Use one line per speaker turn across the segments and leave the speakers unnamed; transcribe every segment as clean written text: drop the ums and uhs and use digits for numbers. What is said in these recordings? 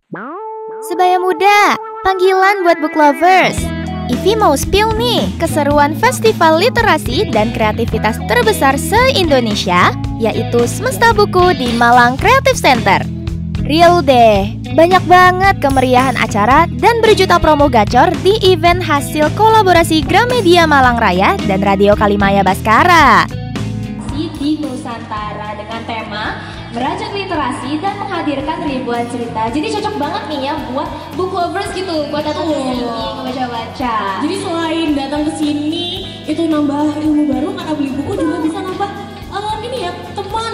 Sebaya muda, panggilan buat book lovers. Ivi mau spill nih keseruan festival literasi dan kreativitas terbesar se-Indonesia, yaitu Semesta Buku di Malang Creative Center. Real deh, banyak banget kemeriahan acara dan berjuta promo gacor di event hasil kolaborasi Gramedia Malang Raya dan Radio Kalimaya Baskara.
Di Nusantara dengan tema merajut literasi dan menghadirkan ribuan cerita. Jadi cocok banget nih ya buat book lovers gitu, buat datang ke sini baca-baca.
Jadi selain datang ke sini itu nambah ilmu baru, karena beli buku juga bisa nambah ini ya teman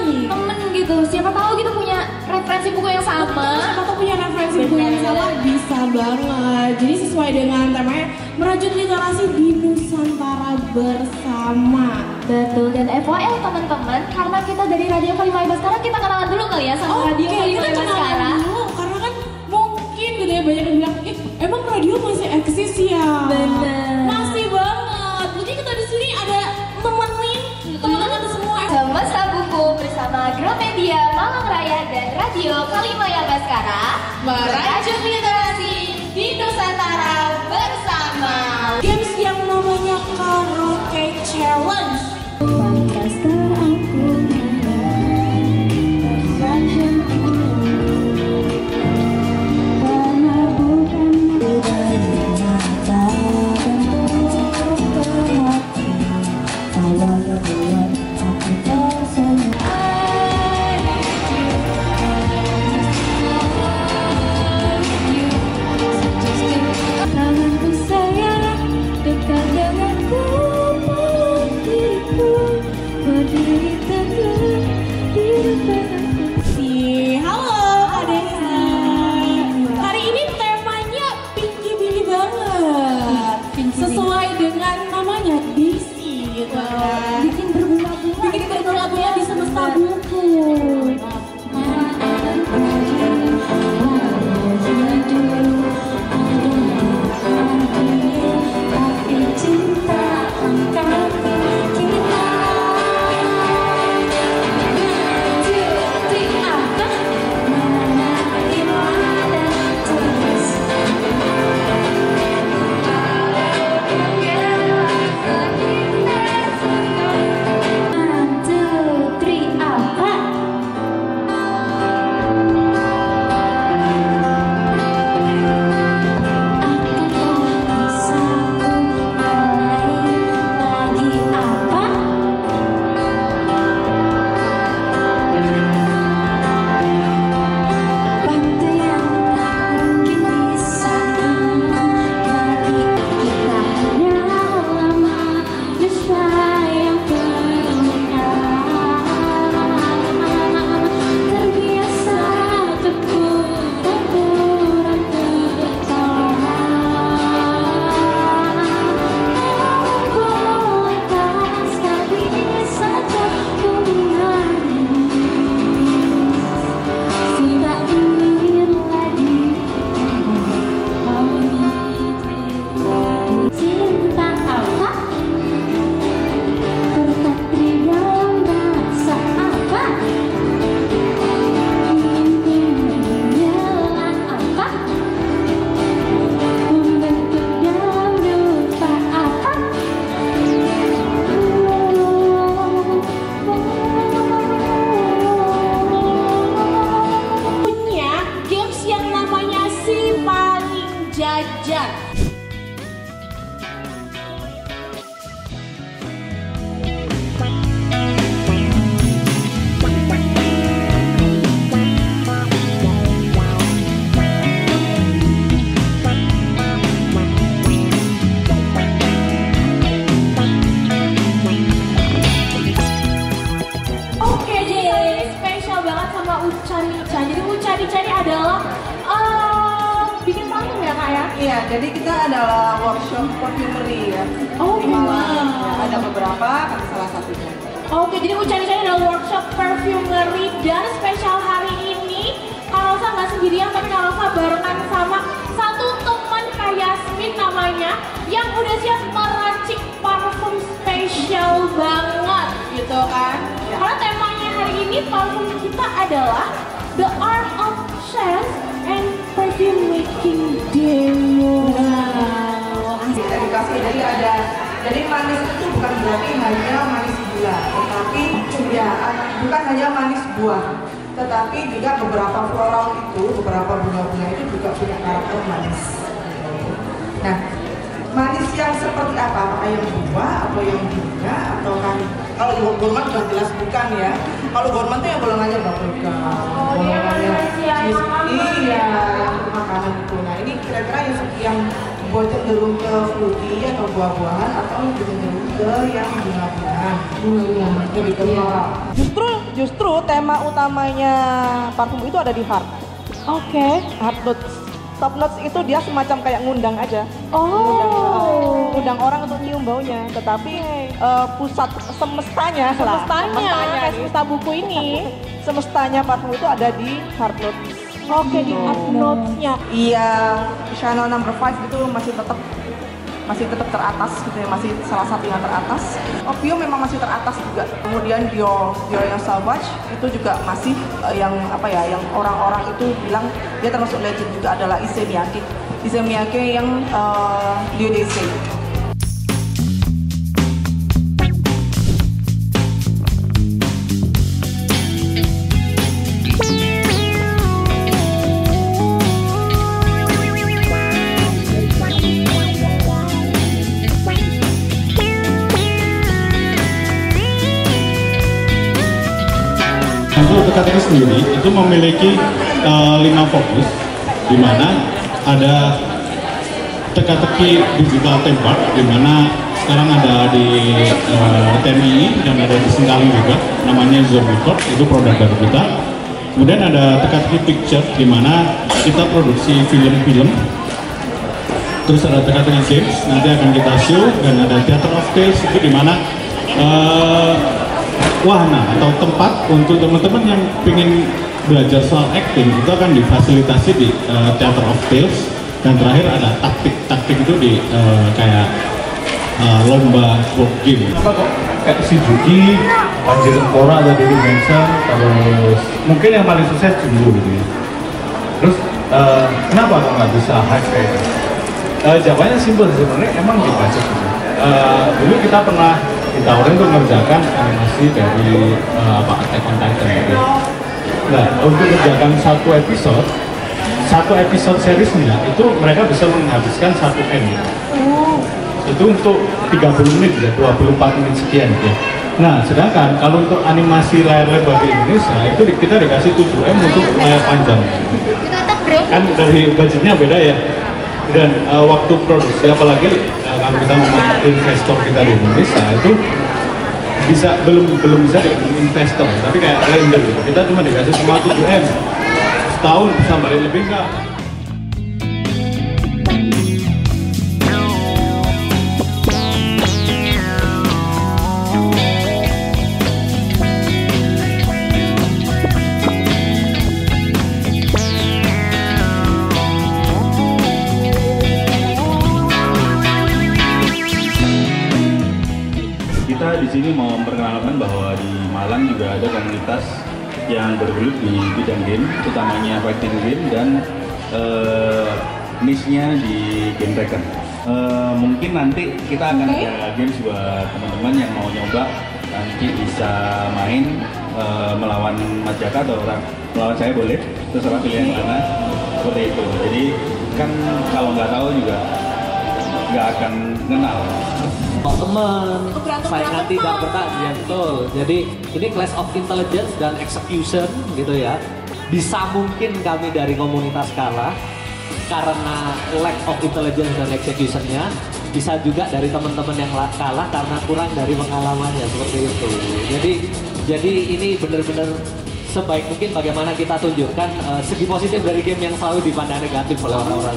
gitu. Siapa tahu gitu punya referensi buku yang sama.
Siapa tahu punya referensi buku yang sama, bisa banget. Jadi sesuai dengan temanya merajut literasi di Nusantara bersama.
Betul, dan FYI teman-teman, karena kita dari Radio Kalimaya Baskara, kita kenalan dulu kali ya sama Radio Kalimaya Baskara.
Karena kan mungkin gitu ya banyak yang bilang, emang radio masih eksis ya?
Bener.
Masih banget. Jadi kita di sini ada nemenin teman-teman semua.
Semesta Buku bersama Gramedia Malang Raya dan Radio Kalimaya Baskara merajut literasi di Nusantara bersama.
Games yang namanya Karaoke Challenge. Ucari adalah bikin parfum ya kak ya?
Iya, jadi kita adalah workshop perfumery ya.
Oh,
di Malang. Ya, ada beberapa, kami salah satunya.
Oke, jadi Ucari adalah workshop perfumery dan spesial hari ini Kalsa nggak sendirian, tapi Kalsa barengan sama satu teman Kak Yasmin namanya yang udah siap meracik parfum spesial banget gitu kan. Ya. Karena temanya hari ini parfum kita adalah The Art of Scents and
Tetapi ya bukan hanya manis buah, tetapi juga beberapa floral itu, beberapa bunga-bunga itu juga punya karakter manis. Nah, manis yang seperti apa? Apakah yang buah atau yang bunga atau kan? Kalau gourmet sudah jelas bukan ya. Kalau gourmet itu yang golongannya bubblegum, golongannya cheese, iya, yang untuk makanan itu. Nah, ini kira-kira yang buat cenderung ke fruity atau buah-buahan atau cenderung ke yang bunga-bungaan. Lebih ke floral. Justru tema utamanya parfum itu ada di heart.
Oke.
Heart notes. Top notes itu dia semacam kayak ngundang aja. Ngundang orang untuk nyium baunya. Tetapi pusat semestanya
Kayak semesta buku ini.
semestanya parfum itu ada di heart notes.
Oke, di up notes-nya.
Iya, Chanel No. 5 itu masih tetap teratas gitu ya, masih salah satu yang teratas. Opium memang masih teratas juga. Kemudian Dior yang Sauvage itu juga masih yang orang-orang itu bilang dia termasuk legend juga adalah Issey Miyake yang Lieu d'Essai.
Untuk teka-teki sendiri itu memiliki 5 fokus, di mana ada teka-teki digital tembak, di mana sekarang ada di TMI dan ada di Singkaling juga, namanya Zoom Record, itu produk baru kita. Kemudian ada teka-teki picture, di mana kita produksi film-film. Terus ada teka-teki games, nanti akan kita show, dan ada Theater of Tales, itu di mana wahana atau tempat untuk teman-teman yang ingin belajar soal acting itu akan difasilitasi di Theater of Tales. Dan terakhir ada taktik itu di kayak lomba board game.
Apa kok kayak si Juki, Panji Sempora, ada Dewi Benson, terus mungkin yang paling sukses Jumbo gitu ya. Terus kenapa kok nggak bisa hype kayak gitu? Jawabannya simpel sebenarnya, emang di budget gitu. Dulu kita pernah ditawarin untuk mengerjakan animasi dari Attack on Titan gitu. Nah, untuk mengerjakan satu episode seriesnya itu mereka bisa menghabiskan 1 M. Itu untuk 30 menit ya, 24 menit sekian ya. Nah, sedangkan kalau untuk animasi layar lebar di Indonesia itu kita dikasih 7 M untuk layar panjang. Kan dari budgetnya beda ya. Dan waktu produksi, apalagi kalau kita ngomong investor kita di Indonesia itu belum bisa dengan investor, tapi kayak lender gitu. Kita cuma dikasih cuma 7 M setahun bisa balik lebih enggak. Kita di sini mau memperkenalkan bahwa di Malang juga ada komunitas yang bergelut di bidang game, utamanya fighting game dan niche-nya di game Tekken. Mungkin nanti kita akan ada games buat teman-teman yang mau nyoba, nanti bisa main melawan Mas Jaka atau melawan saya boleh, terserah pilihan mana, seperti itu. Jadi kan kalau nggak tahu juga nggak akan kenal.
Teman, saingan tidak bertahan, betul. Jadi ini clash of intelligence dan execution gitu ya. Bisa mungkin kami dari komunitas kalah karena lack of intelligence dan executionnya. Bisa juga dari teman-teman yang kalah karena kurang dari pengalamannya, seperti itu. Jadi ini benar-benar sebaik mungkin bagaimana kita tunjukkan segi positif dari game yang selalu dipandang negatif oleh orang-orang.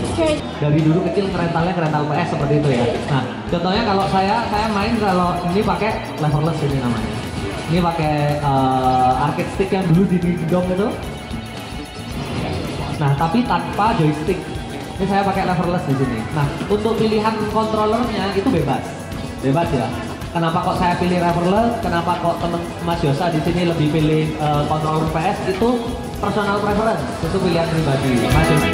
Dari dulu kecil rental PS seperti itu ya. Nah, contohnya kalau saya main kalau ini pakai leverless ini namanya. Ini pakai arcade stick yang dulu digedong itu. Nah, tapi tanpa joystick. Ini saya pakai leverless di sini. Nah, untuk pilihan controllernya itu bebas ya. Kenapa kok saya pilih leverless? Kenapa kok teman Mas Yosa di sini lebih pilih controller PS? Itu personal preference, itu pilihan pribadi. Mas Yosa.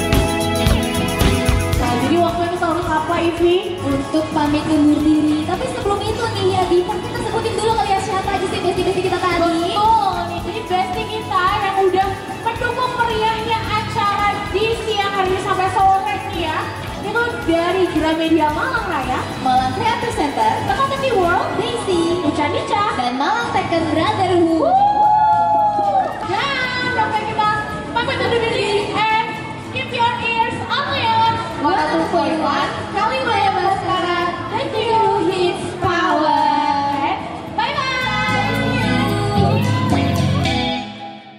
Nah, jadi waktunya harus apa, Ivi?
Untuk pamit undur diri. Tapi sebelum itu nih ya, Diva, kita sebutin dulu kali ya siapa aja sih bestie kita tadi.
Betul nih, jadi bestie kita yang udah mendukung meriahnya acara di siang hari sampai sore nih ya. Itu dari Gramedia Malang Raya,
Malang Creative Center,
Academy World,
Daisy,
Uca Nica,
dan Malang Tekken Brotherhood.
dan sampai kita pamit undur diri.